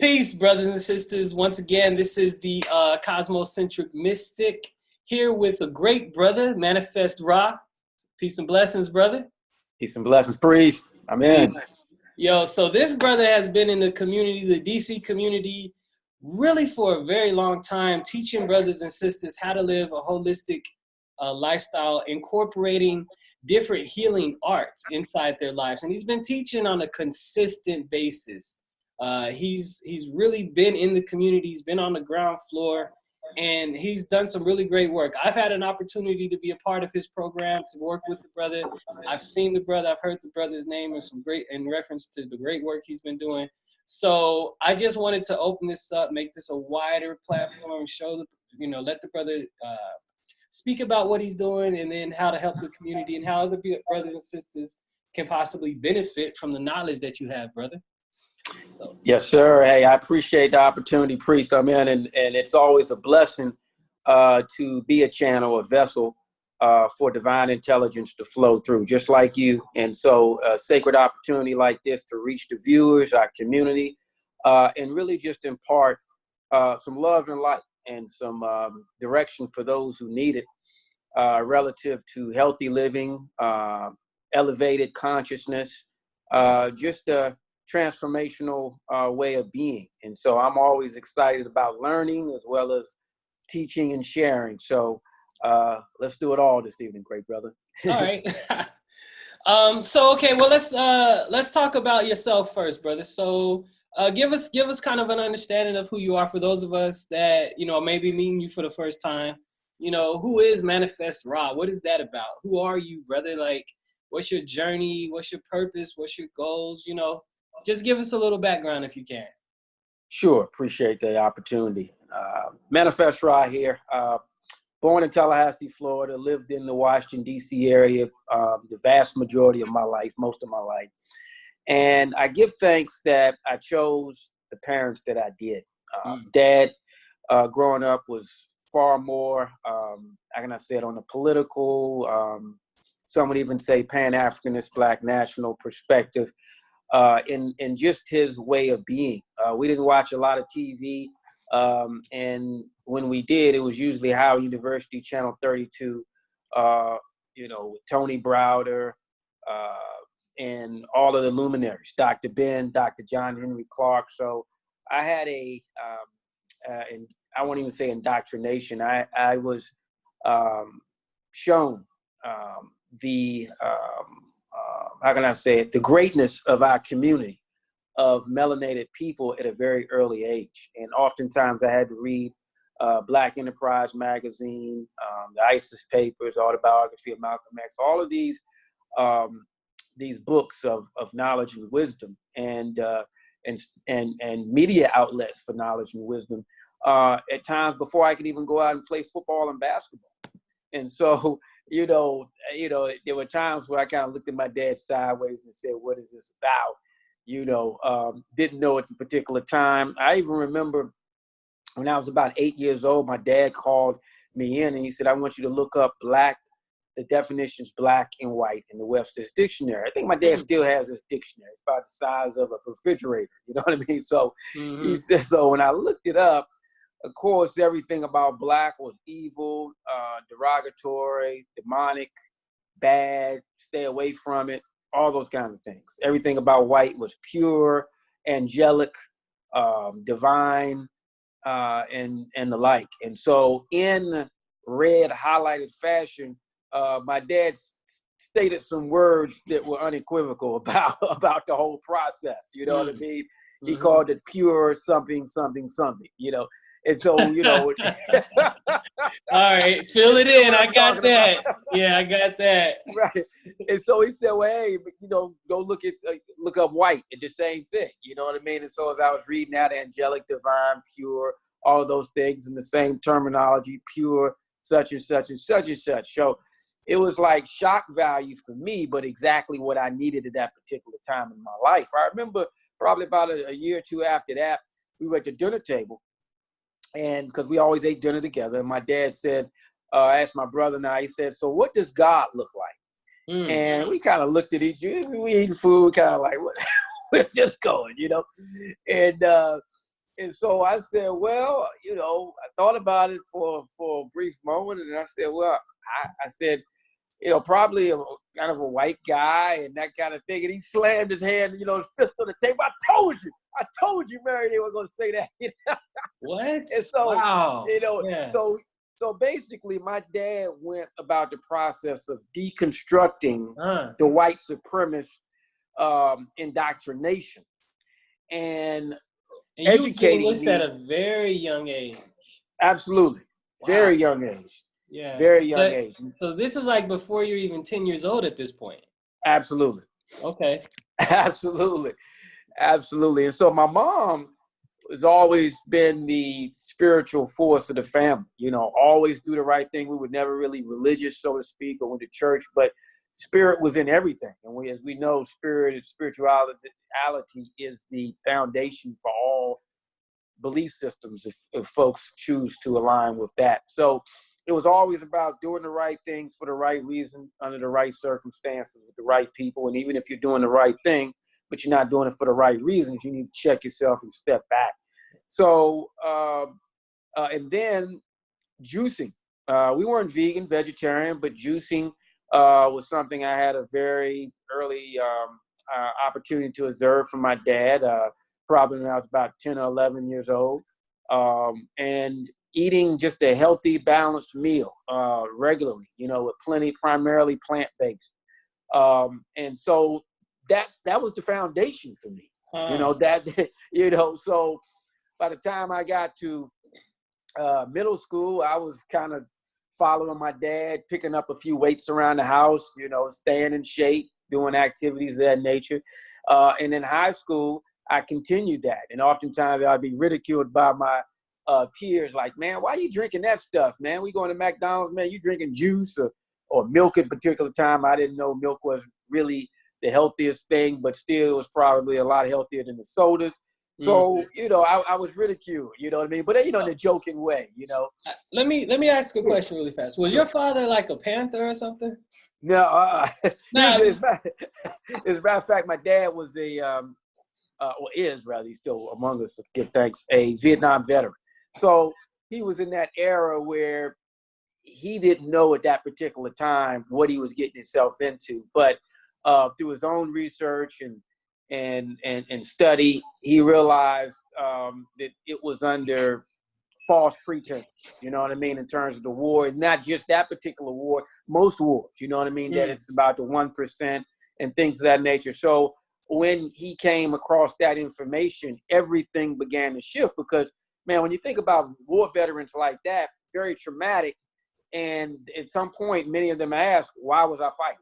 Peace, brothers and sisters. Once again, this is the Cosmocentric Mystic here with a great brother, Manifest Ra. Peace and blessings, brother. Peace and blessings, priest. I'm in. Yo, so this brother has been in the community, the DC community, really for a very long time, teaching brothers and sisters how to live a holistic lifestyle, incorporating different healing arts inside their lives. And he's been teaching on a consistent basis. He's really been in the community. He's been on the ground floor, and he's done some really great work. I've had an opportunity to be a part of his program, to work with the brother. I've seen the brother. I've heard the brother's name and some great in reference to the great work he's been doing. So I just wanted to open this up, make this a wider platform, show the, let the brother speak about what he's doing, and then how to help the community and how other brothers and sisters can possibly benefit from the knowledge that you have, brother. So. Yes, sir. Hey, I appreciate the opportunity, priest. I'm in, and it's always a blessing to be a channel, a vessel for divine intelligence to flow through, just like you. And so a sacred opportunity like this to reach the viewers, our community, and really just impart some love and light and some direction for those who need it relative to healthy living, elevated consciousness, just a transformational way of being. And so I'm always excited about learning as well as teaching and sharing. So let's do it all this evening, great brother. All right. Okay, well, let's talk about yourself first, brother. So give us kind of an understanding of who you are for those of us that, maybe meeting you for the first time. Who is Manifest Ra? What is that about? Who are you, brother? Like, what's your journey? What's your purpose? What's your goals? Just give us a little background if you can. Sure. Appreciate the opportunity. Manifest Ra here. Born in Tallahassee, Florida, lived in the Washington, D.C. area the vast majority of my life, most of my life. And I give thanks that I chose the parents that I did. Dad, growing up, was far more, how can I say it, on the political, some would even say Pan-Africanist, Black national perspective, in just his way of being. We didn't watch a lot of TV. And when we did, it was usually Howard University, Channel 32, Tony Browder, and all of the luminaries, Dr. Ben, Dr. John Henry Clark. So I had and I won't even say indoctrination. I was shown how can I say it, the greatness of our community of melanated people at a very early age. And oftentimes I had to read Black Enterprise magazine, the ISIS papers, autobiography of Malcolm X, all of these books of knowledge and wisdom, and media outlets for knowledge and wisdom at times before I could even go out and play football and basketball. And so, there were times where I kind of looked at my dad sideways and said, what is this about? Didn't know at the particular time. I even remember when I was about 8 years old, my dad called me in and he said, I want you to look up black, the definitions black and white in the Webster's dictionary. I think my dad still has this dictionary. It's about the size of a refrigerator. You know what I mean? So he said, so when I looked it up, of course, everything about black was evil, derogatory, demonic, bad, stay away from it, all those kinds of things. Everything about white was pure, angelic, divine, and the like. And so in red highlighted fashion, my dad stated some words that were unequivocal about the whole process. You know what I mean? He called it pure something, something, something, And so, All right, fill it in. I got that. Yeah, I got that. Right. And so he said, well, hey, go look up white and the same thing. You know what I mean? And so as I was reading that, angelic, divine, pure, all of those things in the same terminology, pure, such and such and such and such. So it was like shock value for me, but exactly what I needed at that particular time in my life. I remember probably about a year or two after that, we were at the dinner table. And because we always ate dinner together, and my dad said, I asked my brother and I, he said, so what does God look like? And we kind of looked at each other, we eating food, kind of like, what? We're just going, And And so I said, well, you know, I thought about it for a brief moment, and I said, well, I said, you know, probably kind of a white guy and that kind of thing. And he slammed his hand, you know, his fist on the table. I told you, Mary, they were going to say that. What? And so, Wow. you know, Yeah. so basically my dad went about the process of deconstructing the white supremacist indoctrination and you were doing educating this me. at a very young age. Absolutely. Wow. Very young age. Yeah. Very young age. So this is like before you're even 10 years old at this point. Absolutely. Okay. Absolutely. Absolutely. And so my mom has always been the spiritual force of the family, you know, always do the right thing. We were never really religious, so to speak, or went to church, but spirit was in everything. And as we know, spirituality is the foundation for all belief systems if folks choose to align with that. So it was always about doing the right things for the right reason, under the right circumstances, with the right people. And even if you're doing the right thing, but you're not doing it for the right reasons, you need to check yourself and step back. So, and then juicing. We weren't vegan, vegetarian, but juicing was something I had a very early opportunity to observe from my dad, probably when I was about 10 or 11 years old. And eating just a healthy, balanced meal regularly, you know, with primarily plant-based. And so that was the foundation for me, you know, so by the time I got to middle school, I was kind of following my dad, picking up a few weights around the house, you know, staying in shape, doing activities of that nature. And in high school, I continued that. And oftentimes I'd be ridiculed by my peers, like, man, why are you drinking that stuff, man? We going to McDonald's, man, you drinking juice or milk at a particular time. I didn't know milk was really the healthiest thing, but still it was probably a lot healthier than the sodas. So, you know, I was ridiculed, you know what I mean? But, you know, in a joking way, you know. Let me ask a question really fast. Was your father like a Panther or something? No. No. As a matter of fact, my dad was he's still among us, give thanks, a Vietnam veteran. So he was in that era where he didn't know at that particular time what he was getting himself into. But through his own research and study, he realized that it was under false pretense, you know what I mean, in terms of the war, not just that particular war, most wars, you know what I mean, that it's about the 1% and things of that nature. So when he came across that information, everything began to shift because, man, when you think about war veterans like that, very traumatic, and at some point, many of them ask, why was I fighting?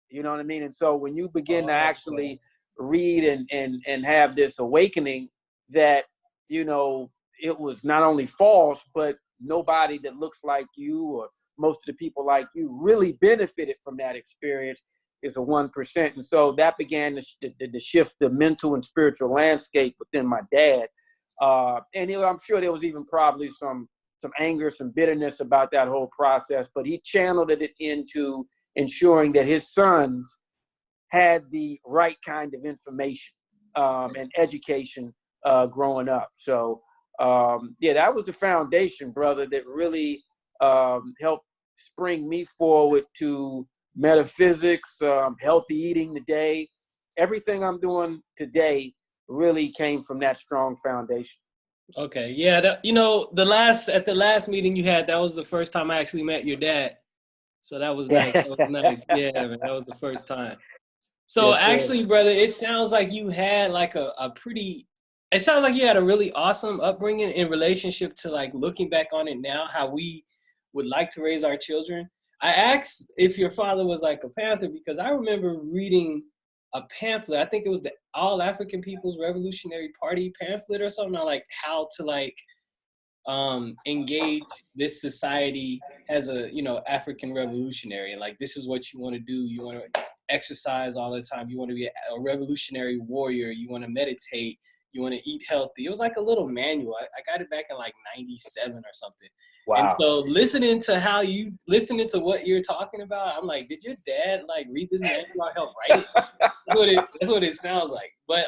You know what I mean? And so when you begin to actually read and have this awakening that, you know, it was not only false, but nobody that looks like you or most of the people like you really benefited from that experience is a 1%. And so that began to shift the mental and spiritual landscape within my dad. And I'm sure there was even probably some anger, some bitterness about that whole process, but he channeled it into ensuring that his sons had the right kind of information and education growing up. So, that was the foundation, brother, that really helped spring me forward to metaphysics, healthy eating today. Everything I'm doing today really came from that strong foundation. Okay, yeah, at the last meeting you had, that was the first time I actually met your dad. So that was nice. That was nice. Yeah, man, that was the first time. So yes, actually, brother, it sounds like you had like it sounds like you had a really awesome upbringing in relationship to like looking back on it now, how we would like to raise our children. I asked if your father was like a Panther because I remember reading a pamphlet. I think it was the All African People's Revolutionary Party pamphlet or something on like how to like engage this society as a, African revolutionary. And like, this is what you want to do. You want to exercise all the time. You want to be a revolutionary warrior. You want to meditate. You want to eat healthy. It was like a little manual. I got it back in like 97 or something. Wow. And so listening to what you're talking about, I'm like, did your dad like read this manual or help write it? That's what it sounds like. But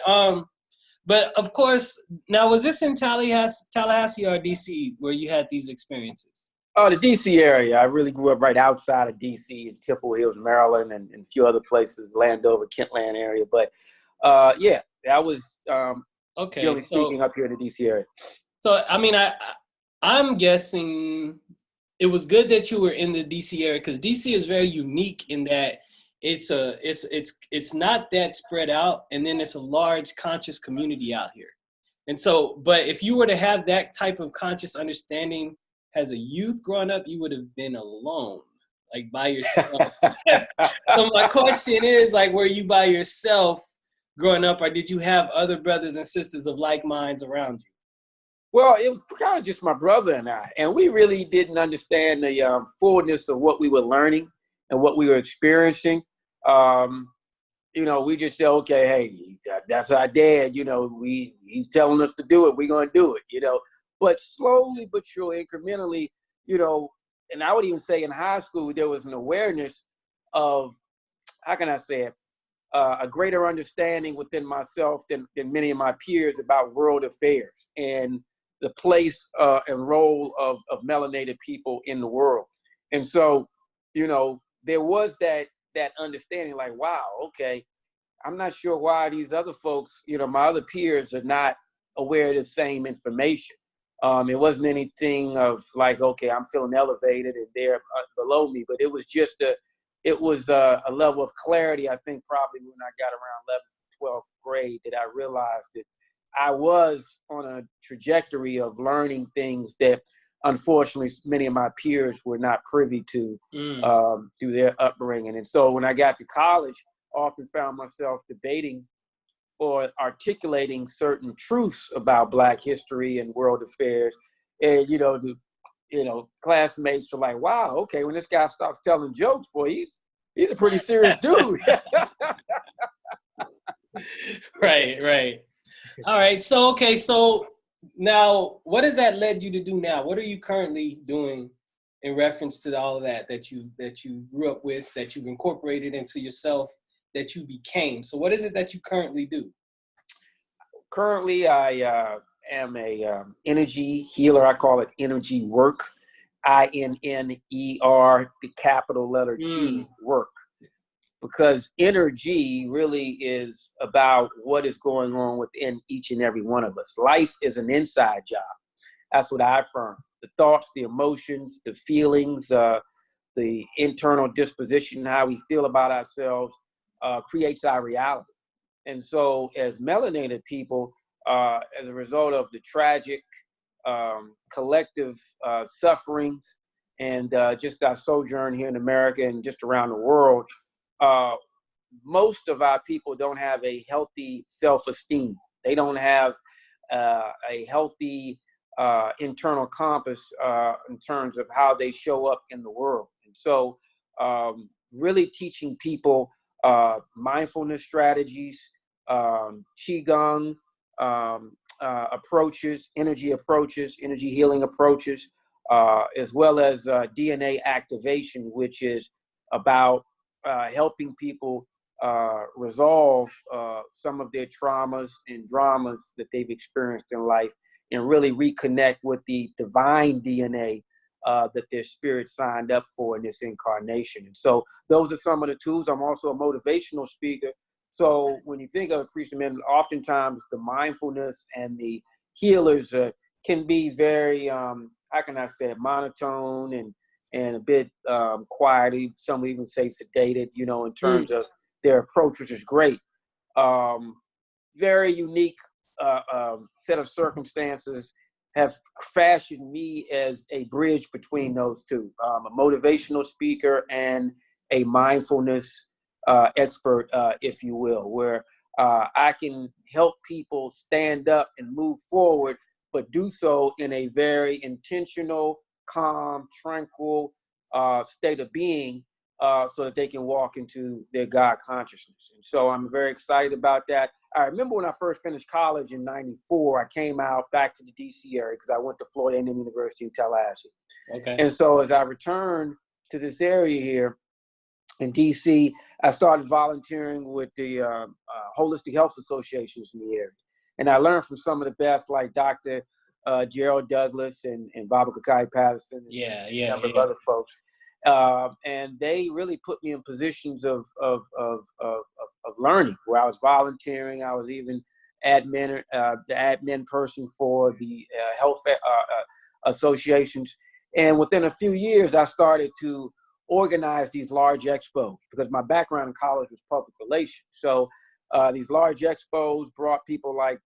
But of course, now was this in Tallahassee or DC where you had these experiences? Oh, the DC area. I really grew up right outside of DC in Temple Hills, Maryland, and a few other places, Landover, Kentland area. But yeah, that was Okay, generally so speaking up here in the DC area. so I mean, I'm guessing it was good that you were in the DC area because DC is very unique in that it's not that spread out, and then it's a large conscious community out here. And so, but if you were to have that type of conscious understanding as a youth growing up, you would have been alone, like by yourself. So my question is, like, were you by yourself growing up, or did you have other brothers and sisters of like minds around you? Well, it was kind of just my brother and I, and we really didn't understand the fullness of what we were learning and what we were experiencing. You know, we just said, okay, hey, that's our dad. You know, he's telling us to do it. We're going to do it, you know. But slowly but surely, incrementally, you know, and I would even say in high school, there was an awareness of, how can I say it, a greater understanding within myself than many of my peers about world affairs and the place and role of melanated people in the world. And so, you know, there was that understanding, like, wow, okay, I'm not sure why these other folks, you know, my other peers are not aware of the same information. It wasn't anything of like, okay, I'm feeling elevated and they're below me, but it was just a level of clarity, I think probably when I got around 11th, 12th grade, that I realized that I was on a trajectory of learning things that unfortunately many of my peers were not privy to through their upbringing. And so when I got to college, I often found myself debating or articulating certain truths about Black history and world affairs. And, you know, classmates are like, wow, okay, when this guy stops telling jokes, boy, he's a pretty serious dude. Right. All right. So, okay. So now what has that led you to do now? What are you currently doing in reference to all of that you grew up with, that you've incorporated into yourself, that you became? So what is it that you currently do? Currently, I am a energy healer. I call it energy work. INNER, the capital letter G, work. Because energy really is about what is going on within each and every one of us. Life is an inside job. That's what I affirm. The thoughts, the emotions, the feelings, the internal disposition, how we feel about ourselves, creates our reality. And so as melanated people, as a result of the tragic collective sufferings and just our sojourn here in America and just around the world, most of our people don't have a healthy self-esteem. They don't have a healthy internal compass in terms of how they show up in the world. And so really teaching people mindfulness strategies, qigong approaches, energy healing approaches, as well as DNA activation, which is about helping people resolve some of their traumas and dramas that they've experienced in life and really reconnect with the divine DNA that their spirit signed up for in this incarnation. And so those are some of the tools. I'm also a motivational speaker. So when you think of a priest of men, oftentimes the mindfulness and the healers can be very, how can I say it, monotone and a bit quiet. Some would even say sedated, you know, in terms of their approach, which is great. Very unique set of circumstances have fashioned me as a bridge between those two, a motivational speaker and a mindfulness expert, if you will, where I can help people stand up and move forward, but do so in a very intentional, calm, tranquil state of being, so that they can walk into their God consciousness. And so I'm very excited about that. I remember when I first finished college in '94, I came out back to the DC area because I went to Florida A&M University in Tallahassee. Okay. And so as I returned to this area here in DC, I started volunteering with the holistic health associations in the area. And I learned from some of the best, like Dr. Gerald Douglas and Baba Kakai Patterson and a number of other folks. And they really put me in positions of learning, where I was volunteering. I was even the admin person for the health associations. And within a few years, I started to organize these large expos, because my background in college was public relations. So these large expos brought people like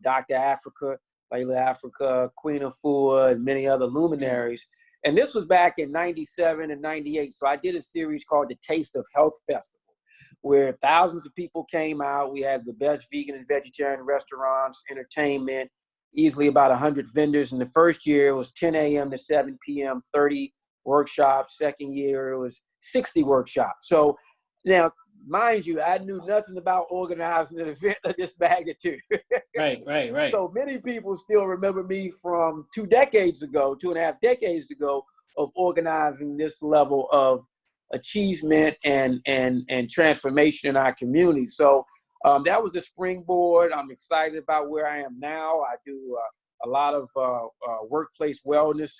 Dr. Africa, Layla Africa, Queen Afua, and many other luminaries. And this was back in 97 and 98. So I did a series called the Taste of Health Festival, where thousands of people came out. We had the best vegan and vegetarian restaurants, entertainment, easily about 100 vendors. In the first year, it was 10 a.m. to 7 p.m., 30 workshops. Second year, it was 60 workshops. So now, mind you, I knew nothing about organizing an event of this magnitude. Right. So many people still remember me from 2.5 decades ago, of organizing this level of achievement and transformation in our community. So that was the springboard. I'm excited about where I am now. I do a lot of workplace wellness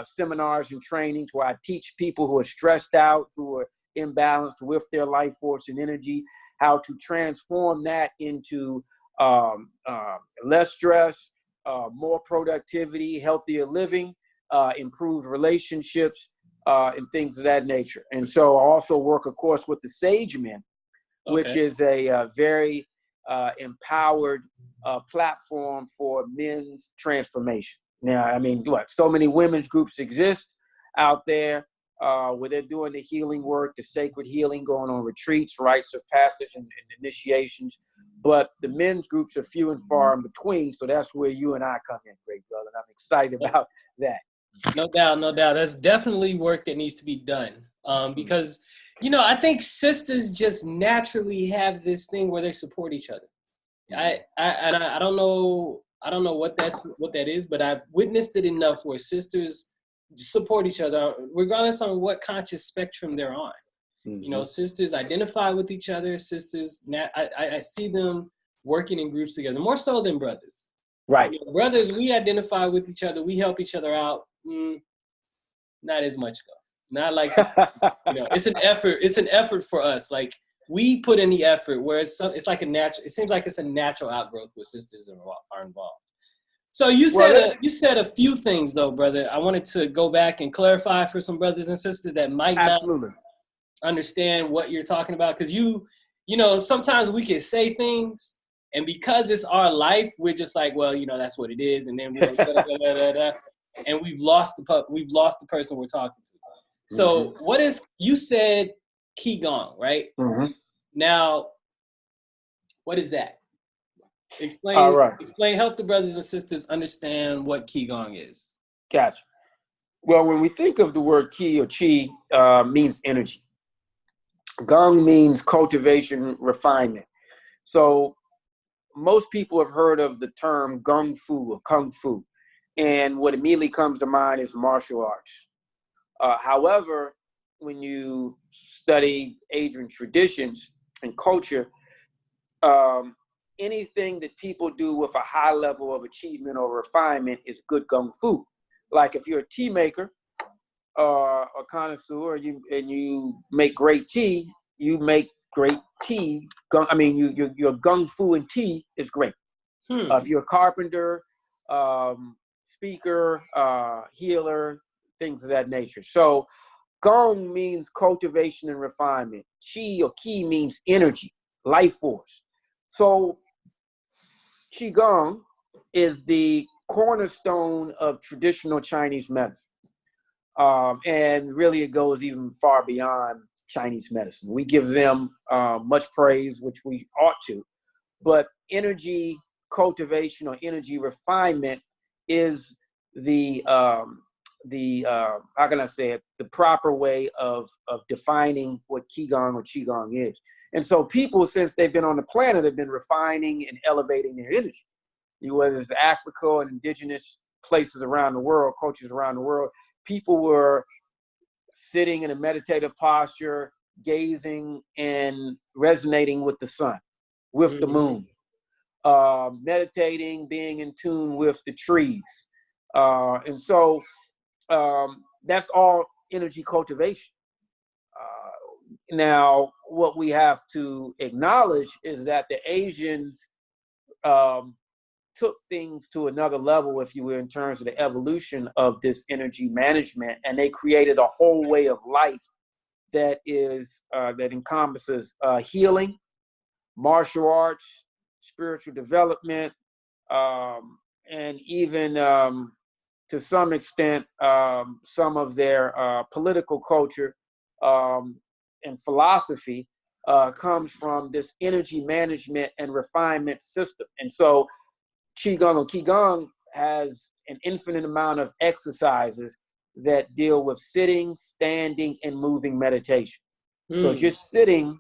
seminars and trainings, where I teach people who are stressed out, who are imbalanced with their life force and energy, how to transform that into less stress, more productivity, healthier living, improved relationships, and things of that nature. And so I also work, of course, with the Sagemen, which is a very empowered platform for men's transformation. Now, I mean, so many women's groups exist out there where they're doing the healing work, the sacred healing, going on retreats, rites of passage, and initiations. But the men's groups are few and far in between. So that's where you and I come in, great brother. And I'm excited about that. No doubt. That's definitely work that needs to be done. Because, I think sisters just naturally have this thing where they support each other. I don't know what that is, but I've witnessed it enough where sisters support each other regardless on what conscious spectrum they're on. Sisters identify with each other. Sisters, I see them working in groups together more so than brothers. Right. Brothers, we identify with each other. We help each other out. Not as much though. Not like it's an effort. It's an effort for us. Like, we put in the effort, where it's like a natural. It seems like it's a natural outgrowth where sisters are involved. So you said a few things though, brother. I wanted to go back and clarify for some brothers and sisters that might not understand what you're talking about, because sometimes we can say things, and because it's our life, we're just like, well, that's what it is, and then and we've lost the person we're talking to. So you said Qigong, right? Now, what is that? Explain. All right. Explain. Help the brothers and sisters understand what Qigong is. Gotcha. Well, when we think of the word Qi or Qi, means energy. Gong means cultivation, refinement. So most people have heard of the term Gung Fu or Kung Fu, and what immediately comes to mind is martial arts. However, when you study Asian traditions and culture, anything that people do with a high level of achievement or refinement is good Gung Fu. Like, if you're a tea maker, a connoisseur, and you make great tea, you make great tea. Your Gung Fu in tea is great. If you're a carpenter, speaker, healer, things of that nature. So Gong means cultivation and refinement. Qi or Qi means energy, life force. So Qigong is the cornerstone of traditional Chinese medicine. And really, it goes even far beyond Chinese medicine. We give them much praise, which we ought to. But energy cultivation or energy refinement is the how can I say it, the proper way of defining what Qigong or Qigong is. And so people, since they've been on the planet, have been refining and elevating their energy. Whether it's Africa or indigenous places around the world, cultures around the world, people were sitting in a meditative posture, gazing and resonating with the sun, with the moon. meditating, being in tune with the trees. And so that's all energy cultivation. Now, what we have to acknowledge is that the Asians took things to another level, if you will, in terms of the evolution of this energy management, and they created a whole way of life that is that encompasses healing, martial arts, spiritual development, and even to some extent some of their political culture and philosophy comes from this energy management and refinement system. And so Qigong has an infinite amount of exercises that deal with sitting, standing, and moving meditation. So just sitting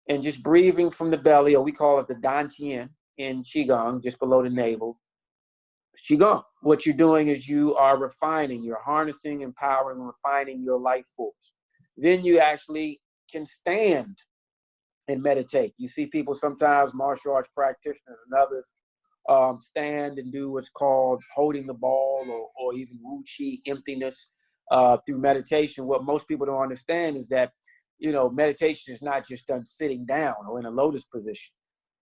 and just breathing from the belly, or we call it the dantian in Qigong, just below the navel. Qigong. What you're doing is you are refining, you're harnessing, empowering, refining your life force. Then you actually can stand and meditate. You see people sometimes, martial arts practitioners and others, stand and do what's called holding the ball, or even wu chi, emptiness, through meditation. What most people don't understand is that, meditation is not just done sitting down or in a lotus position.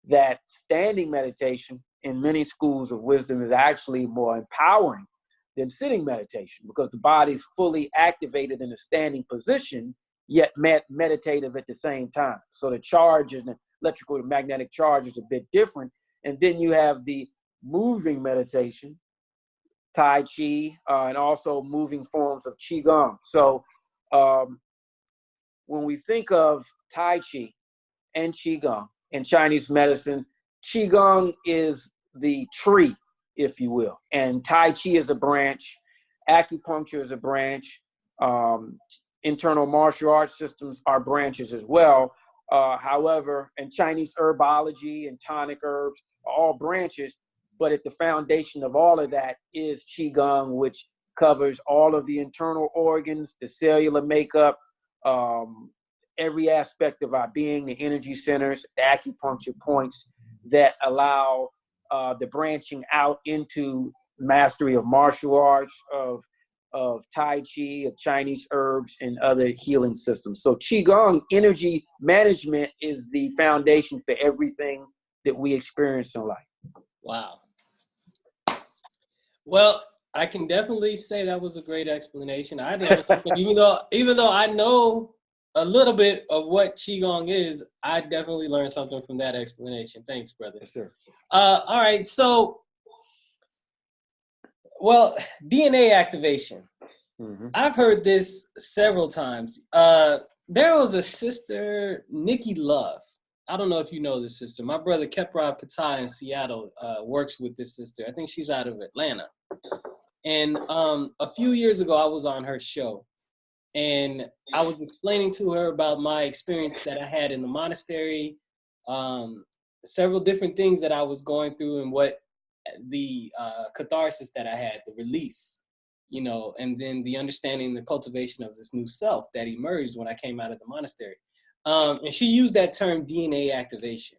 That standing meditation in many schools of wisdom is actually more empowering than sitting meditation, because the body's fully activated in a standing position, yet meditative at the same time. So the charge and the electrical and magnetic charge is a bit different. And then you have the moving meditation, Tai Chi, and also moving forms of Qigong. So when we think of Tai Chi and Qigong in Chinese medicine, Qigong is the tree, if you will, and Tai Chi is a branch, acupuncture is a branch, internal martial arts systems are branches as well. However, and Chinese herbology and tonic herbs are all branches, but at the foundation of all of that is Qigong, which covers all of the internal organs, the cellular makeup, every aspect of our being, the energy centers, the acupuncture points that allow the branching out into mastery of martial arts, of Tai Chi, of Chinese herbs, and other healing systems. So Qigong, energy management, is the foundation for everything that we experience in life. Wow. Well, I can definitely say that was a great explanation. I learned something, even though I know a little bit of what Qigong is, I definitely learned something from that explanation. Thanks, brother. Yes, sir. All right, so, well, DNA activation. Mm-hmm. I've heard this several times. There was a sister, Nikki Love. I don't know if you know this sister. My brother Keprad Patai in Seattle works with this sister. I think she's out of Atlanta. And a few years ago, I was on her show. And I was explaining to her about my experience that I had in the monastery, several different things that I was going through, and what the catharsis that I had, the release, and then the understanding, the cultivation of this new self that emerged when I came out of the monastery. And she used that term DNA activation.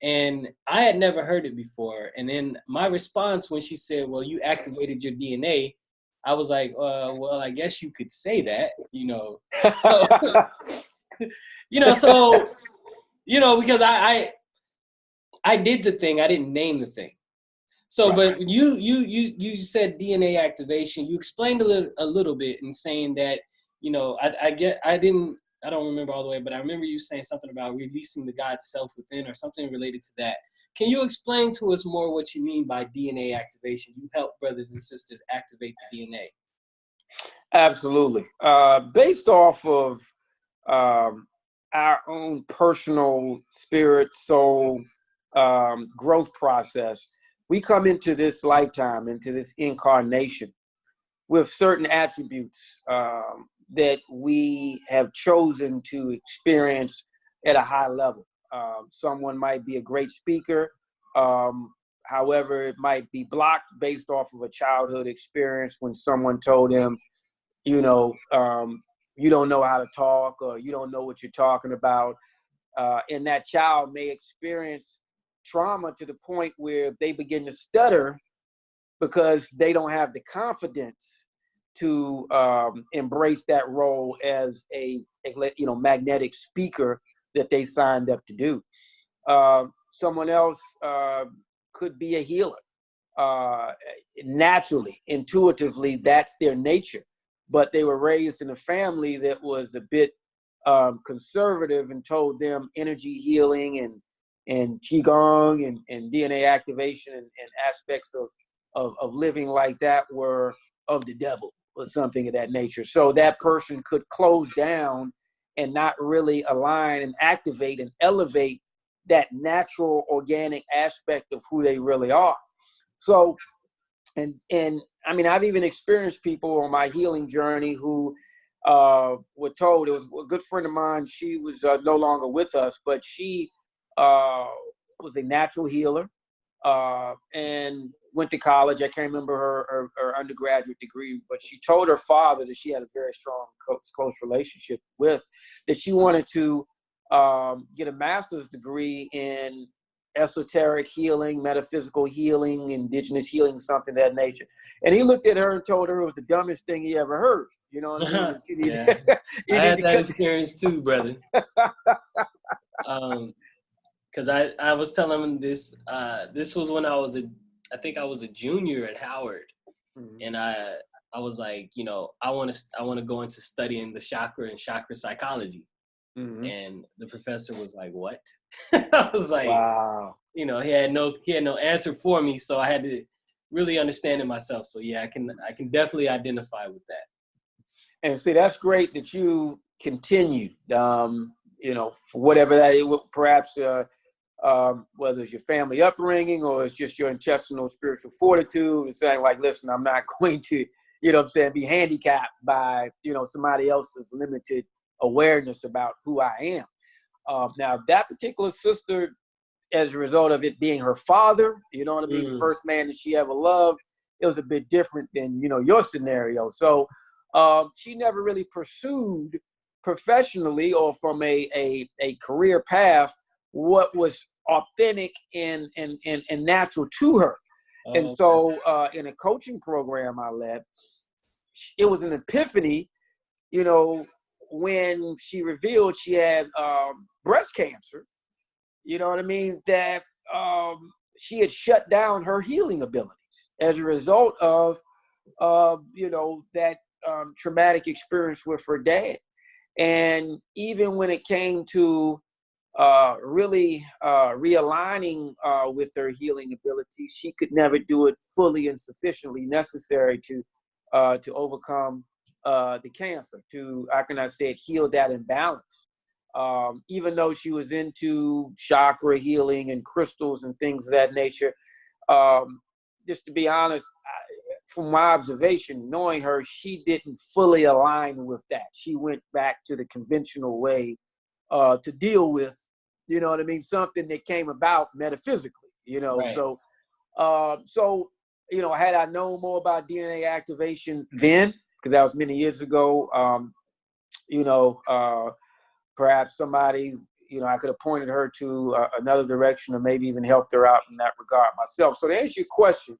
And I had never heard it before. And then my response when she said, well, you activated your DNA, I was like, well, I guess you could say that, So, because I did the thing, I didn't name the thing. So, right. But you said DNA activation. You explained a little bit in saying that, I don't remember all the way, but I remember you saying something about releasing the God self within, or something related to that. Can you explain to us more what you mean by DNA activation? You help brothers and sisters activate the DNA. Absolutely. Based off of our own personal spirit, soul growth process, we come into this lifetime, into this incarnation, with certain attributes that we have chosen to experience at a high level. Someone might be a great speaker. However, it might be blocked based off of a childhood experience when someone told him, you don't know how to talk, or you don't know what you're talking about. And that child may experience trauma to the point where they begin to stutter because they don't have the confidence to embrace that role as a magnetic speaker that they signed up to do. Someone else could be a healer. Naturally, intuitively, that's their nature. But they were raised in a family that was a bit conservative and told them energy healing and qigong and DNA activation and aspects of living like that were of the devil or something of that nature. So that person could close down and not really align and activate and elevate that natural organic aspect of who they really are. So, and I mean, I've even experienced people on my healing journey who were told, it was a good friend of mine, she was no longer with us, but she was a natural healer and went to college. I can't remember her undergraduate degree, but she told her father that she had a very strong, close relationship with, that she wanted to get a master's degree in esoteric healing, metaphysical healing, indigenous healing, something of that nature. And he looked at her and told her it was the dumbest thing he ever heard. You know what I mean? And she Yeah. I had that experience too, brother. Because I was telling him this. This was when I think I was a junior at Howard, and I was like, you know, I want to go into studying the chakra and chakra psychology. And the professor was like, "What?" I was like, wow. You know, he had no answer for me, so I had to really understand it myself. So yeah, I can definitely identify with that. And see, that's great that you continued, you know, for whatever that is, perhaps whether it's your family upbringing or it's just your intestinal spiritual fortitude and saying like, listen, I'm not going to, you know what I'm saying, be handicapped by, you know, somebody else's limited awareness about who I am. Now, that particular sister, as a result of it being her father, you know what I mean, the first man that she ever loved, it was a bit different than, you know, your scenario. So she never really pursued professionally or from a career path what was authentic and natural to her. And so in a coaching program I led, it was an epiphany, you know, when she revealed she had breast cancer, you know what I mean, that she had shut down her healing abilities as a result of, you know, that traumatic experience with her dad. And even when it came to really realigning with her healing ability, she could never do it fully and sufficiently necessary to overcome the cancer, to, how can I say it, heal that imbalance. Even though she was into chakra healing and crystals and things of that nature, just to be honest, from my observation, knowing her, she didn't fully align with that. She went back to the conventional way to deal with, you know what I mean, something that came about metaphysically, you know. Right. So, you know, had I known more about DNA activation then, because that was many years ago, you know, perhaps somebody, you know, I could have pointed her to another direction or maybe even helped her out in that regard myself. So to answer your question,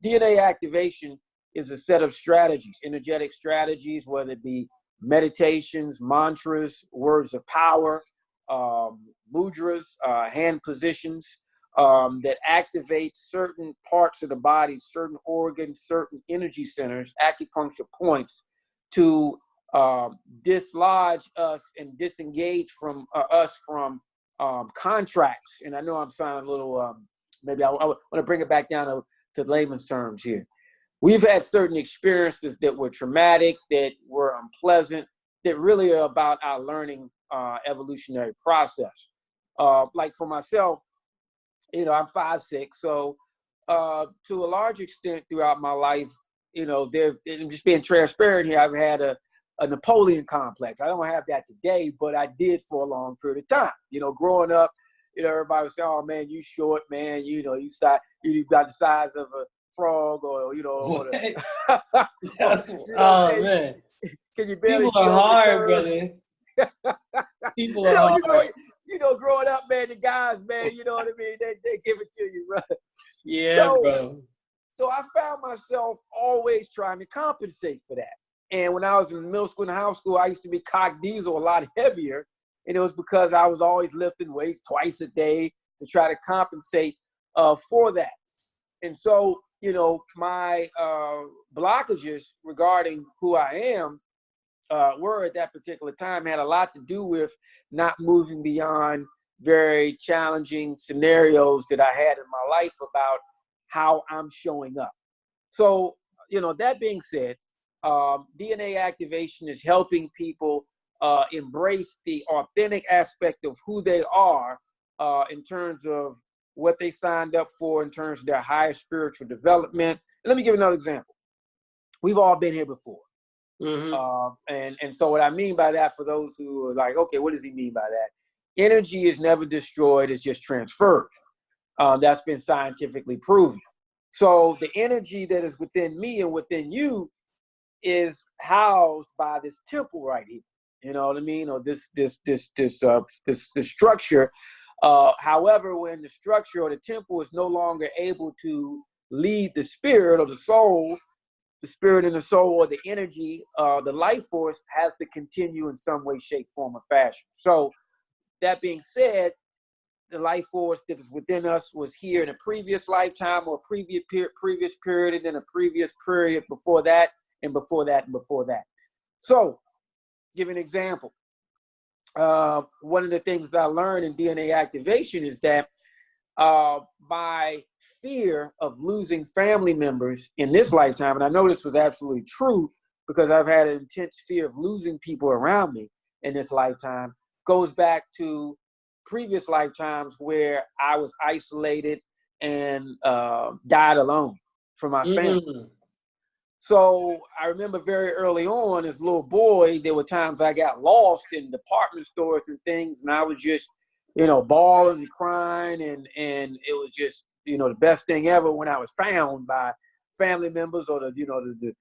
DNA activation is a set of strategies, energetic strategies, whether it be meditations, mantras, words of power, mudras, hand positions, that activate certain parts of the body, certain organs, certain energy centers, acupuncture points to dislodge us and disengage from us from contracts. And I know I'm sounding a little, maybe I want to bring it back down to layman's terms here. We've had certain experiences that were traumatic, that were unpleasant, that really are about our learning evolutionary process. Like for myself, you know, I'm 5'6", so to a large extent throughout my life, you know, just being transparent here, I've had a Napoleon complex. I don't have that today, but I did for a long period of time. You know, growing up, you know, everybody was saying, "Oh man, you short, man. You know, you got the size of a frog, or you know, or man, can you barely people see are over hard, the curve?" brother. People are hard. you know, growing up, man, the guys, man, you know what I mean? They give it to you, brother. Yeah, bro. So I found myself always trying to compensate for that. And when I was in middle school and high school, I used to be cock diesel a lot heavier. And it was because I was always lifting weights twice a day to try to compensate for that. And so, you know, my blockages regarding who I am were at that particular time had a lot to do with not moving beyond very challenging scenarios that I had in my life about how I'm showing up. So, you know, that being said, DNA activation is helping people embrace the authentic aspect of who they are in terms of what they signed up for, in terms of their higher spiritual development. Let me give another example. We've all been here before. And so what I mean by that, for those who are like, okay, what does he mean by that? Energy is never destroyed, it's just transferred. That's been scientifically proven. So the energy that is within me and within you is housed by this temple right here. You know what I mean? Or this structure. However, when the structure or the temple is no longer able to lead the spirit or the soul, the spirit and the soul, or the energy, the life force has to continue in some way, shape, form, or fashion. So that being said, the life force that is within us was here in a previous lifetime or previous period, and then a previous period before that, and before that, and before that. So, give an example. One of the things that I learned in DNA activation is that my fear of losing family members in this lifetime, and I know this was absolutely true because I've had an intense fear of losing people around me in this lifetime, goes back to previous lifetimes where I was isolated and died alone from my family. So I remember very early on as a little boy, there were times I got lost in department stores and things, and I was just, you know, bawling and crying, and it was just, you know, the best thing ever when I was found by family members or the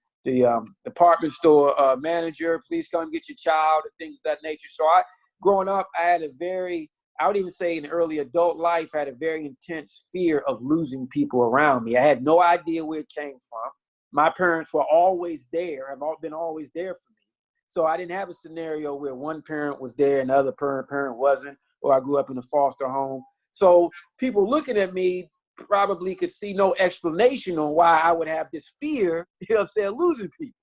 department store manager. Please come get your child and things of that nature. So growing up, I had I would even say in early adult life, I had a very intense fear of losing people around me. I had no idea where it came from. My parents were always there, have been always there for me. So I didn't have a scenario where one parent was there and the other parent wasn't, or I grew up in a foster home. So people looking at me probably could see no explanation on why I would have this fear, you know what I'm saying, losing people.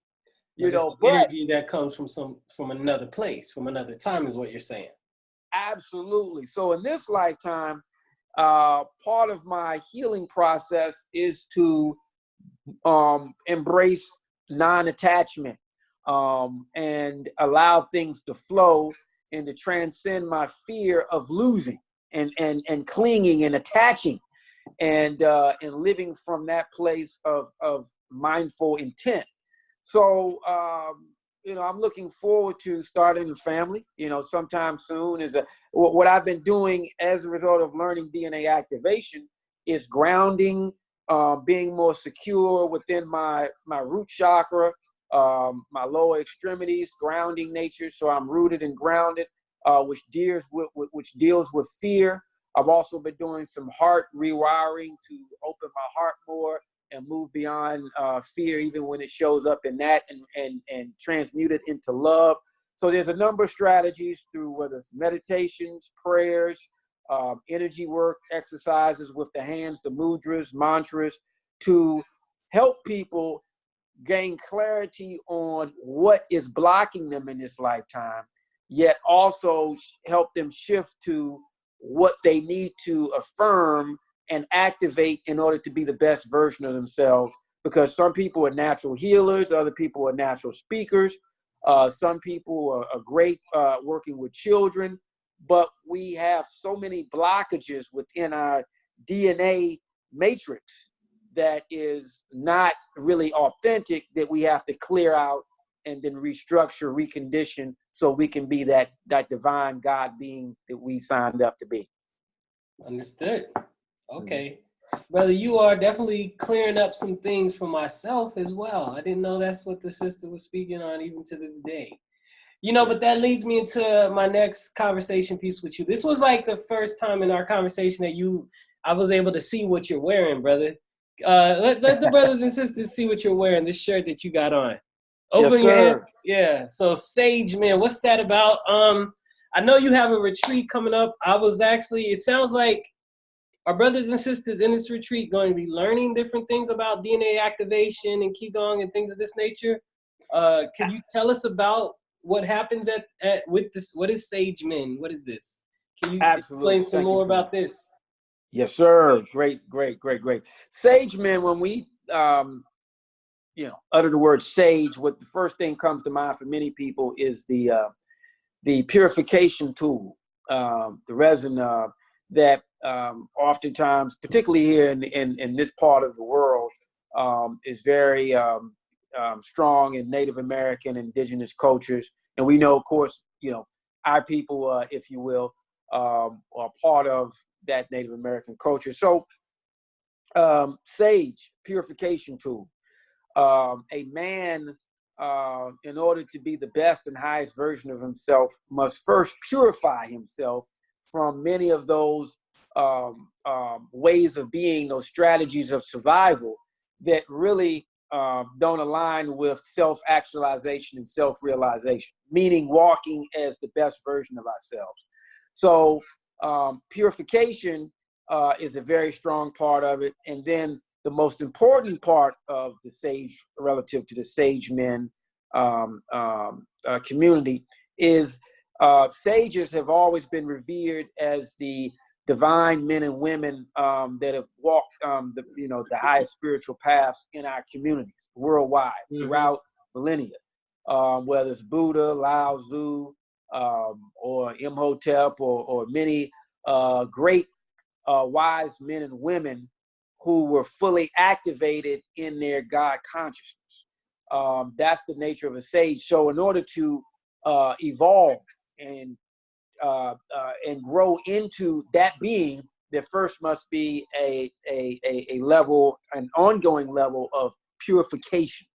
You know, but energy that comes from another place, from another time is what you're saying. Absolutely. So in this lifetime, part of my healing process is to embrace non-attachment and allow things to flow and to transcend my fear of losing and clinging and attaching and living from that place of mindful intent. So, you know, I'm looking forward to starting a family, you know, sometime soon. What I've been doing as a result of learning DNA activation is grounding, being more secure within my root chakra, my lower extremities, grounding nature. So I'm rooted and grounded, which deals with fear. I've also been doing some heart rewiring to open my heart more and move beyond fear, even when it shows up in that, and transmute it into love. So there's a number of strategies through whether it's meditations, prayers, energy work, exercises with the hands, the mudras, mantras, to help people gain clarity on what is blocking them in this lifetime, yet also help them shift to what they need to affirm and activate in order to be the best version of themselves. Because some people are natural healers, other people are natural speakers, some people are great working with children, but we have so many blockages within our DNA matrix that is not really authentic, that we have to clear out and then restructure, recondition, so we can be that divine God being that we signed up to be. Understood. Okay. Brother, you are definitely clearing up some things for myself as well. I didn't know that's what the sister was speaking on even to this day. You know, but that leads me into my next conversation piece with you. This was like the first time in our conversation that I was able to see what you're wearing, brother. Let the brothers and sisters see what you're wearing, this shirt that you got on. Yes, Open your hand. sir. Yeah. So Sagemen, what's that about? I know you have a retreat coming up. It sounds like our brothers and sisters in this retreat going to be learning different things about DNA activation and Qigong and things of this nature. Can you tell us about what happens with this? What is Sagemen? What is this? Can you Absolutely. explain some more about this? Yes, sir. Great. Sagemen, when we utter the word sage, what the first thing comes to mind for many people is the purification tool, the resin that oftentimes, particularly here in this part of the world, is very strong in Native American indigenous cultures. And we know, of course, our people, if you will, are part of that Native American culture. So sage, purification tool. A man, in order to be the best and highest version of himself, must first purify himself from many of those ways of being, those strategies of survival that really don't align with self-actualization and self-realization, meaning walking as the best version of ourselves. So purification is a very strong part of it. And then the most important part of the sage, relative to the Sagemen community, is sages have always been revered as the divine men and women that have walked the highest spiritual paths in our communities worldwide throughout millennia, whether it's Buddha, Lao Tzu, or Imhotep, or many great wise men and women who were fully activated in their God consciousness. That's the nature of a sage. So in order to evolve and grow into that being, there first must be a level, an ongoing level of purification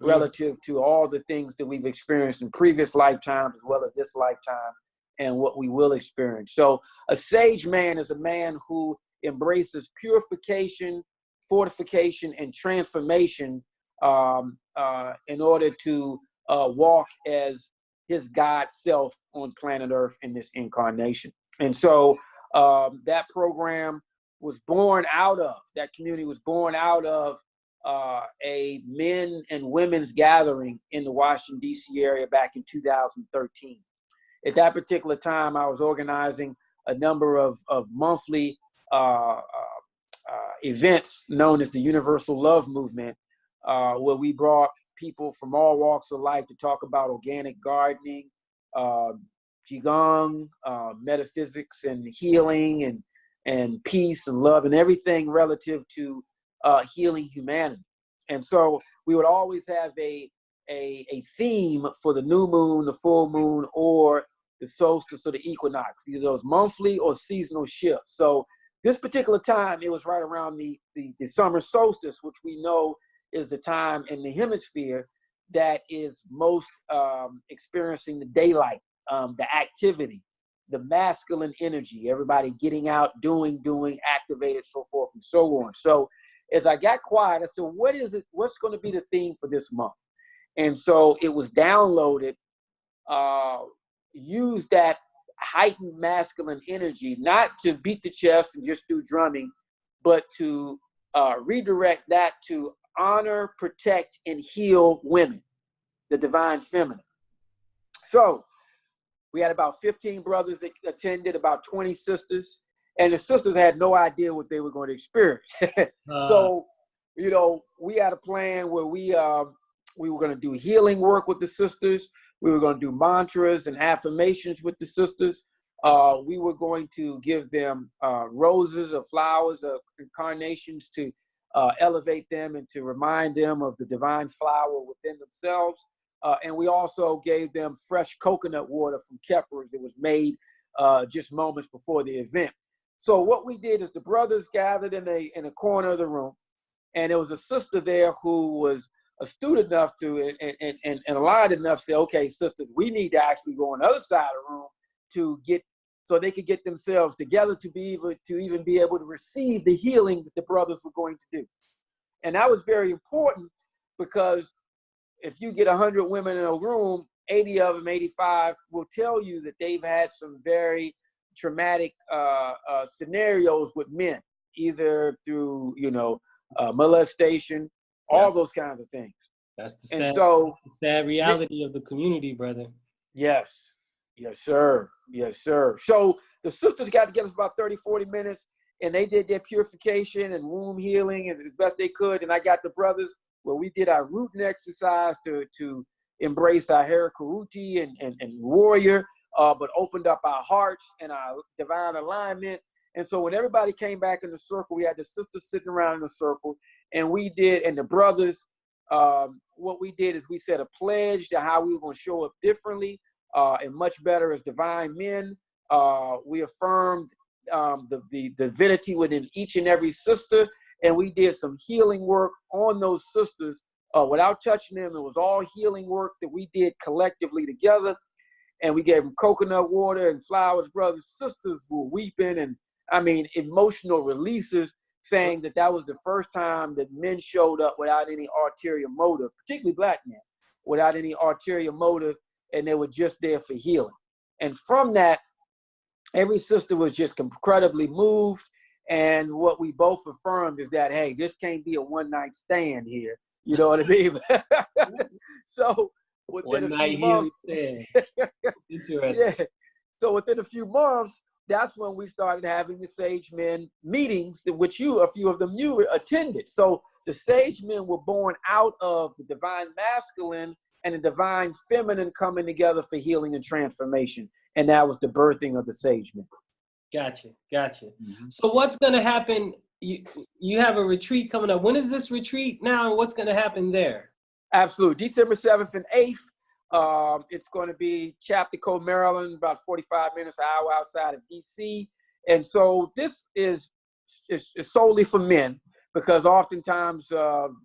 relative to all the things that we've experienced in previous lifetimes, as well as this lifetime, and what we will experience. So a sage man is a man who embraces purification, fortification, and transformation in order to walk as his God self on planet Earth in this incarnation. And so that program was born out of, that community was born out of a men and women's gathering in the Washington, D.C. area back in 2013. At that particular time, I was organizing a number of monthly events known as the Universal Love Movement, where we brought people from all walks of life to talk about organic gardening, Qigong, metaphysics and healing, and peace and love, and everything relative to healing humanity. And so we would always have a theme for the new moon, the full moon, or the solstice or the equinox, either those monthly or seasonal shifts. So this particular time, it was right around the summer solstice, which we know is the time in the hemisphere that is most experiencing the daylight, the activity, the masculine energy, everybody getting out, doing, activated, so forth and so on. So as I got quiet, I said, what's going to be the theme for this month? And so it was downloaded, use that heightened masculine energy, not to beat the chest and just do drumming, but to redirect that to honor, protect, and heal women, the divine feminine. So we had about 15 brothers that attended, about 20 sisters, and the sisters had no idea what they were going to experience. So, we had a plan where we were going to do healing work with the sisters. We were going to do mantras and affirmations with the sisters. We were going to give them roses or flowers or carnations to elevate them and to remind them of the divine flower within themselves. And we also gave them fresh coconut water from Keppers that was made just moments before the event. So what we did is the brothers gathered in a corner of the room, and there was a sister there who was astute enough to and aligned enough to say, okay, sisters, we need to actually go on the other side of the room to get so they could get themselves together to be able to even be able to receive the healing that the brothers were going to do. And that was very important because if you get 100 women in a room, 80 of them, 85 will tell you that they've had some very traumatic scenarios with men, either through, molestation, all those kinds of things. That's the sad reality of the community, brother. Yes. Yes, sir. Yes, sir. So the sisters got together for about 30, 40 minutes, and they did their purification and womb healing as best they could. And I got the brothers where we did our rooting exercise to embrace our Herakuruti and warrior, but opened up our hearts and our divine alignment. And so when everybody came back in the circle, we had the sisters sitting around in the circle, and the brothers, what we did is we set a pledge to how we were going to show up differently and much better as divine men. We affirmed the divinity within each and every sister, and we did some healing work on those sisters without touching them. It was all healing work that we did collectively together, and we gave them coconut water and flowers. Brothers, sisters were weeping, and emotional releases, saying that was the first time that men showed up without any ulterior motive, particularly black men, without any ulterior motive, and they were just there for healing. And from that, every sister was just incredibly moved. And what we both affirmed is that, hey, this can't be a one-night stand here. You know what I mean? So within a few months, Interesting. Yeah. So within a few months, that's when we started having the Sagemen meetings, in which a few of them you attended. So the Sagemen were born out of the divine masculine and the divine feminine coming together for healing and transformation. And that was the birthing of the Sagemen. Gotcha. Mm-hmm. So what's going to happen? You have a retreat coming up. When is this retreat now, and what's going to happen there? Absolutely. December 7th and 8th. It's going to be Chapter Cove, Maryland, about 45 minutes, an hour outside of D.C. And so this is solely for men, because oftentimes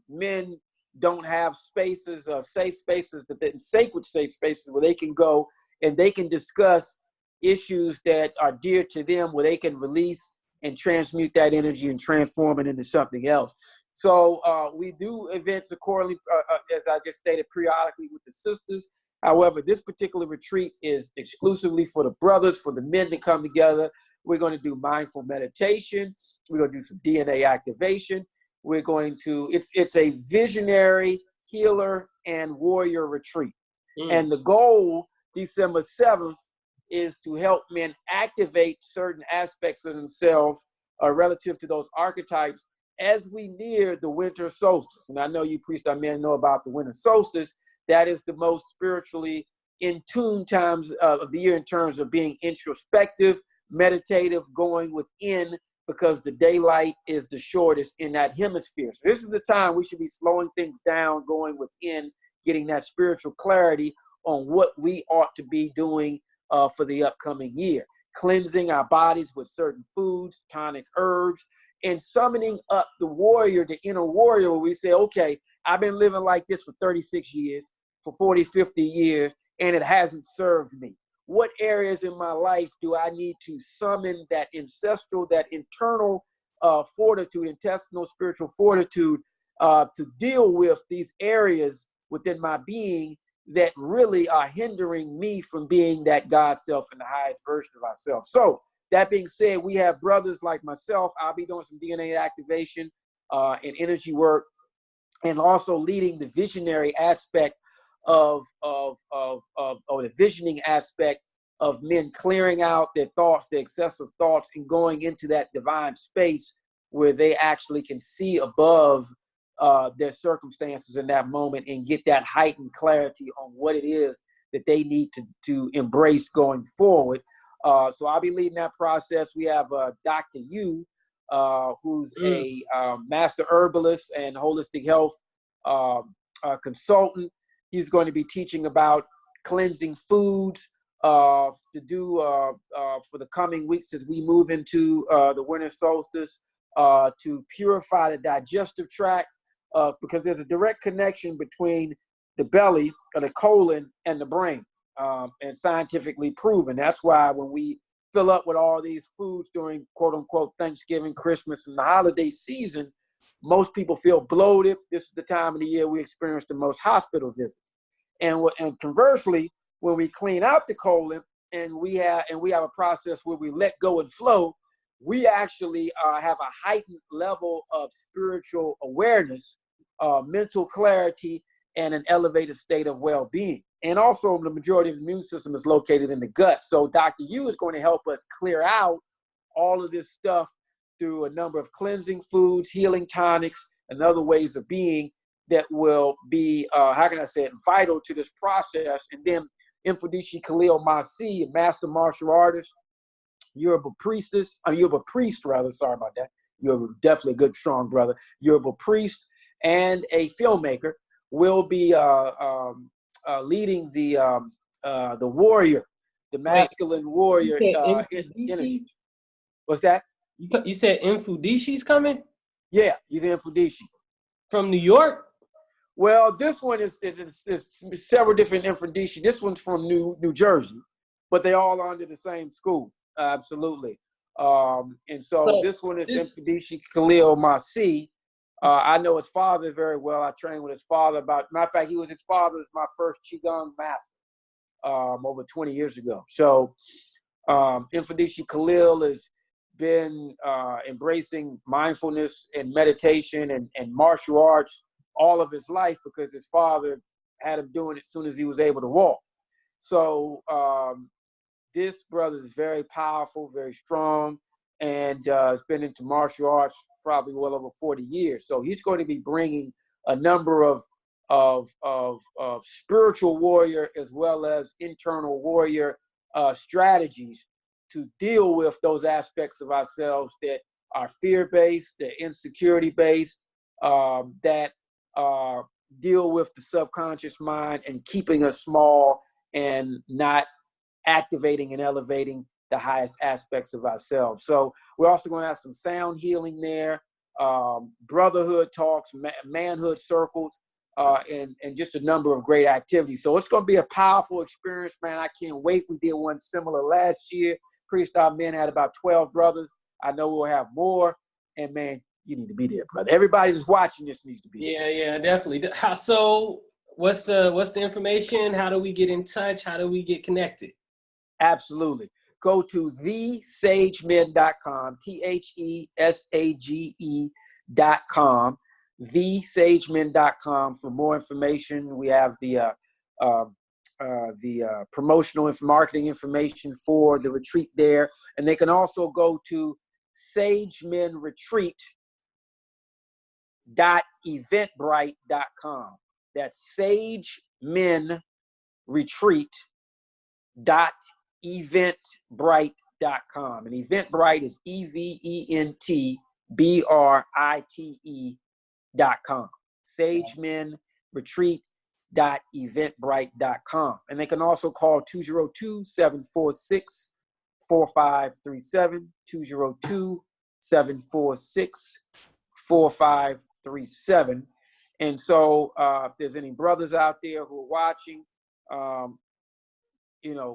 men don't have spaces, safe spaces, sacred safe spaces where they can go and they can discuss issues that are dear to them, where they can release and transmute that energy and transform it into something else. So we do events accordingly, as I just stated, periodically with the sisters. However, this particular retreat is exclusively for the brothers, for the men to come together. We're going to do mindful meditation. We're going to do some DNA activation. We're going to, it's a visionary, healer, and warrior retreat. And the goal, December 7th, is to help men activate certain aspects of themselves relative to those archetypes as we near the winter solstice. And I know you priest-eye men know about the winter solstice. That is the most spiritually in tune times of the year in terms of being introspective, meditative, going within, because the daylight is the shortest in that hemisphere. So this is the time we should be slowing things down, going within, getting that spiritual clarity on what we ought to be doing for the upcoming year. Cleansing our bodies with certain foods, tonic herbs, and summoning up the warrior, the inner warrior, where we say, okay, I've been living like this for 36 years, for 40, 50 years, and it hasn't served me. What areas in my life do I need to summon that ancestral, that internal fortitude, intestinal spiritual fortitude to deal with these areas within my being that really are hindering me from being that God self and the highest version of ourselves. So that being said, we have brothers like myself. I'll be doing some DNA activation and energy work, and also leading the visionary aspect of the visioning aspect of men clearing out their thoughts, their excessive thoughts, and going into that divine space where they actually can see above their circumstances in that moment and get that heightened clarity on what it is that they need to embrace going forward. So I'll be leading that process. We have Dr. Yu, who's a master herbalist and holistic health consultant. He's going to be teaching about cleansing foods to do for the coming weeks as we move into the winter solstice, to purify the digestive tract, because there's a direct connection between the belly or the colon and the brain, and scientifically proven. That's why when we fill up with all these foods during quote unquote Thanksgiving, Christmas, and the holiday season, most people feel bloated. This is the time of the year we experience the most hospital visits. And conversely, when we clean out the colon and we have a process where we let go and flow, we actually have a heightened level of spiritual awareness, mental clarity, and an elevated state of well-being. And also the majority of the immune system is located in the gut. So Dr. Yu is going to help us clear out all of this stuff through a number of cleansing foods, healing tonics, and other ways of being that will be, vital to this process. And then Mfudishi Khalil Masi, a master martial artist, Yoruba priest, sorry about that. You're definitely a good, strong brother. Yoruba priest and a filmmaker will be leading the warrior, the masculine warrior. What's that? You said Mfudishi's coming? Yeah, he's Mfudishi. From New York? Well, this one is several different Mfudishi. This one's from New Jersey, but they all are under the same school. Absolutely. And so this one is Mfudishi Khalil Masi. I know his father very well. I trained with his father. Matter of fact, his father was my first Qigong master over 20 years ago. So Mfudishi Khalil has been embracing mindfulness and meditation and martial arts all of his life because his father had him doing it as soon as he was able to walk. So this brother is very powerful, very strong, and has been into martial arts probably well over 40 years. So he's going to be bringing a number of spiritual warrior as well as internal warrior strategies to deal with those aspects of ourselves that are fear-based, that insecurity-based, that deal with the subconscious mind and keeping us small and not activating and elevating the highest aspects of ourselves. So we're also going to have some sound healing there, brotherhood talks, manhood circles, and just a number of great activities. So it's going to be a powerful experience, man. I can't wait. We did one similar last year. Priest Our Men had about 12 brothers. I know we'll have more. And man, you need to be there, brother. Everybody who's watching this needs to be there. Yeah, definitely. So what's the information? How do we get in touch? How do we get connected? Absolutely. Go to thesagemen.com, THESAGE.com, thesagemen.com for more information. We have the promotional and marketing information for the retreat there. And they can also go to sagemenretreat.eventbrite.com. That's sagemenretreat.eventbrite.com. And Eventbrite is EVENTBRITE.com. sagemenretreat.eventbrite.com. And they can also call 202-746-4537, 202-746-4537. And so if there's any brothers out there who are watching,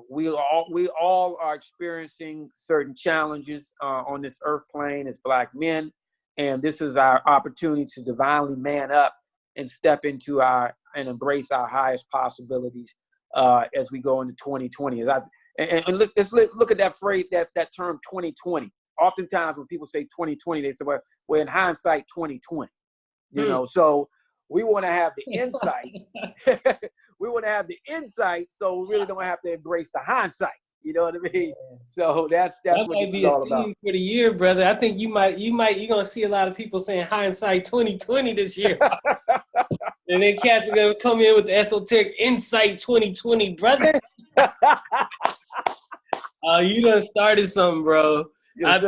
we all are experiencing certain challenges on this earth plane as Black men. And this is our opportunity to divinely man up and step into and embrace our highest possibilities as we go into 2020. Let's look at that phrase, that term 2020. Oftentimes when people say 2020, they say, well, in hindsight, 2020. So we want to have the insight. We want to have the insight, so we really don't have to embrace the hindsight. You know what I mean? So that's what this is all about. For the year, brother. I think you're gonna see a lot of people saying hindsight 2020 this year. And then cats are gonna come in with the esoteric insight 2020, brother. You done started something, bro. Yes,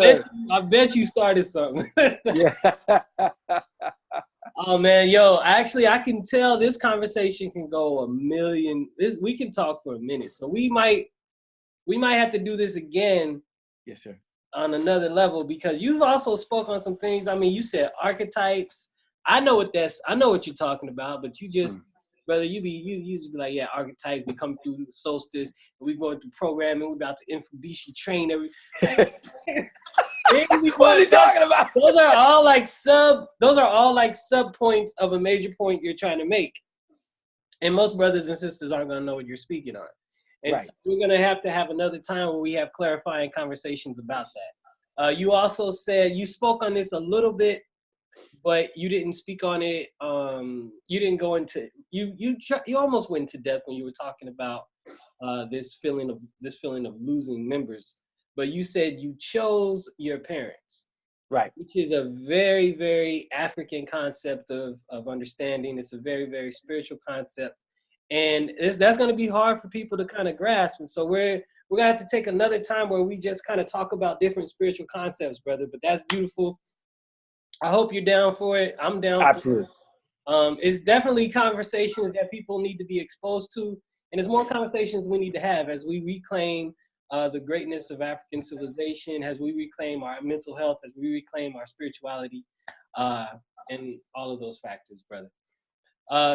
I bet you started something. Yeah. Oh man, I can tell this conversation can go a million. We can talk for a minute, so we might have to do this again. Yes, sir. On another level, because you've also spoke on some things. I mean, you said archetypes. I know what you're talking about, but you just, brother, you used to be like, yeah, archetypes, we come through solstice, and we going through programming, we about to Infubishi train every, like, what are you talking about? Those are all like sub points of a major point you're trying to make. And most brothers and sisters aren't gonna know what you're speaking on. And Right. so we're gonna have to have another time where we have clarifying conversations about that. You also said, you spoke on this a little bit, but you didn't speak on it. You didn't go into, you almost went into depth when you were talking about this feeling of losing members. But you said you chose your parents. Right. Which is a very, very African concept of understanding. It's a very, very spiritual concept. And that's going to be hard for people to kind of grasp. And so we're going to have to take another time where we just kind of talk about different spiritual concepts, brother. But that's beautiful. I hope you're down for it. I'm down Absolutely. for it. It's definitely conversations that people need to be exposed to. And it's more conversations we need to have as we reclaim the greatness of African civilization, as we reclaim our mental health, as we reclaim our spirituality, and all of those factors, brother.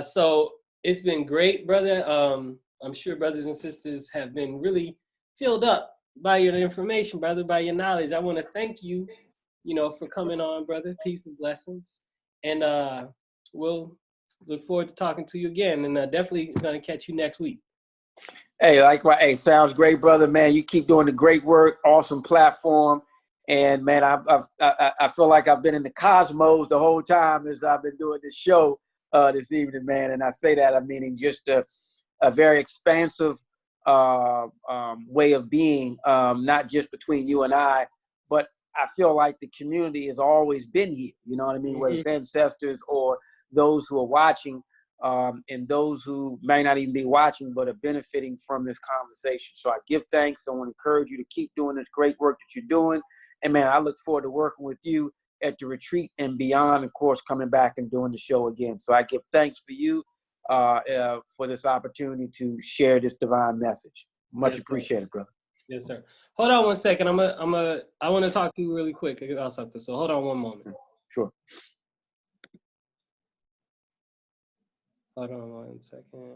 So it's been great, brother. I'm sure brothers and sisters have been really filled up by your information, brother, by your knowledge. I want to thank you, for coming on, brother. Peace and blessings. And we'll look forward to talking to you again, and definitely going to catch you next week. Hey, likewise. Hey, sounds great, brother. Man, you keep doing the great work. Awesome platform. And man, I feel like I've been in the cosmos the whole time as I've been doing this show this evening, man. And I say that, I mean, just a very expansive way of being, not just between you and I, but I feel like the community has always been here. You know what I mean? Whether it's ancestors or those who are watching. And those who may not even be watching but are benefiting from this conversation. So I give thanks. I want to encourage you to keep doing this great work that you're doing. And man, I look forward to working with you at the retreat and beyond, of course, coming back and doing the show again. So I give thanks for you for this opportunity to share this divine message. Much appreciated, brother. Yes, sir. Hold on one second. I want to talk to you really quick about something. So hold on one moment. Sure. Hold on 1 second.